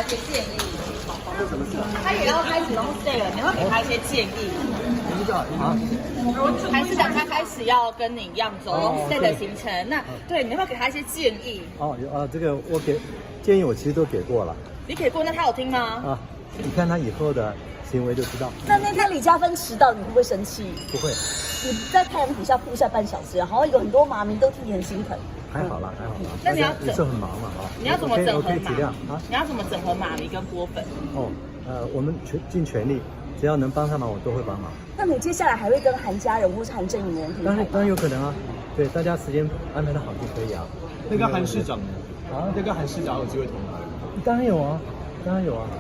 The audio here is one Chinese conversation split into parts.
些建议。他也要开始用 sale， 你会给他一些建议。啊，还是等他开始要跟你一样走用 sale 的行程，那对你要不要给他一些建议？这个我建议我其实都给过了。你给过，那他有听吗？啊，你看他以后的行为就知道。那天李嘉芬迟到，你会不会生气？不会。你在太阳底下曝晒半小时，好像有很多妈咪都替你很心疼。还好啦。那你要也是很忙嘛啊。你要怎么整合我可以体谅啊？你要怎么整合妈咪跟波粉？我们尽全力，只要能帮上忙，我都会帮忙。那你接下来还会跟韩家人或是韩正宇的人？当然有可能啊。对，大家时间安排的好就可以啊。那个韩市长呢？那个韩市长有机会同台？当然有啊。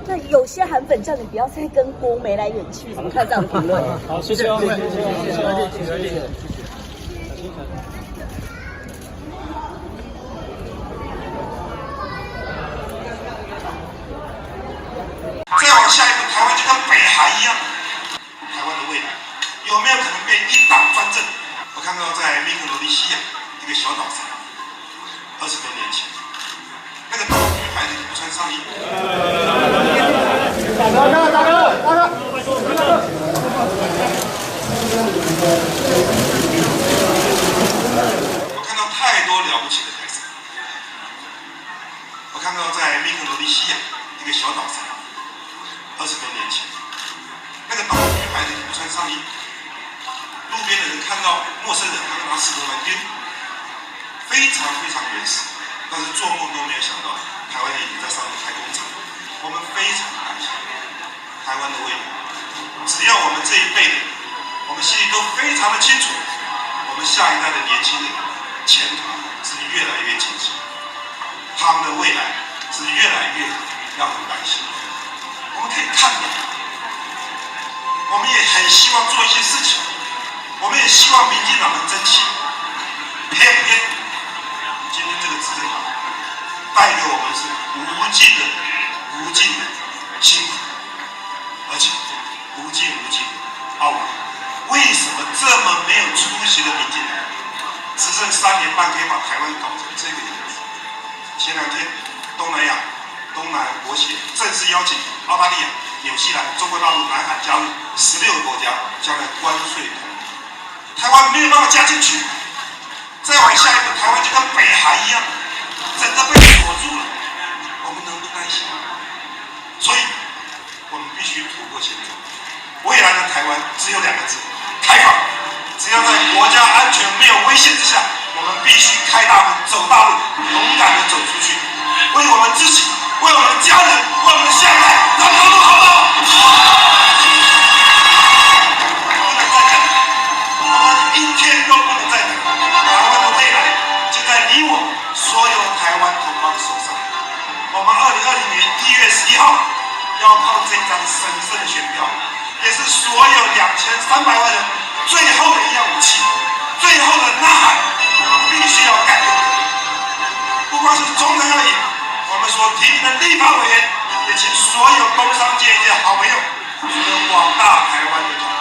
那有些韩粉叫你不要再跟郭眉来远去，怎么看这样的评论？好，谢谢二位，谢谢。再往下一步，台湾就跟北韩一样。台湾的未来有没有可能变一党专政？我看到在密克罗尼西亚一个小岛上，20多年前，那个岛女孩子不穿上衣。大哥！我看到太多了不起的台商。我看到在密克罗尼西亚一个小岛上，20多年前，那个岛女孩子不穿上衣，路边的人看到陌生人，他就拿石头来丢，非常原始。但是做梦都没有想到，台湾人已经在上面开工厂。我们非常担心台湾的未来。只要我们这一辈的，我们心里都非常的清楚，我们下一代的年轻人前途是越来越清晰，他们的未来是越来越让人担心。我们可以看到，我们也很希望做一些事情，我们也希望民进党能争气，偏偏今天这个执政党带给我们是无尽的辛苦，而且无尽的懊恼。为什么这么没有出息的民进党，只剩3年半可以把台湾搞成这个样子？前2天，东南国协正式邀请澳大利亚、纽西兰、中国大陆、南海加入16个国家将来关税同盟，台湾没有办法加进去。再往下一步，台湾就跟北韩一样，整个被锁住了，我们能不担心吗？所以，我们必须突破现状。未来的台湾只有2个字：开放。只要在国家安全没有危险之下，我们必须开大门、走大路，勇敢的走出去，为我们自己、为我们的家人、为我们的下一代让道路，好不好？不能再等，我们一天都不能再等。台湾的未来就在你我所有台湾同胞的手上。我们2020年1月11号要靠这张神圣的选票，也是所有2300万人最后的一样武器，最后的呐喊，我们必须要改变。不光是总统要赢，我们所提名的立法委员，也请所有工商界一些好朋友，所有广大台湾的同胞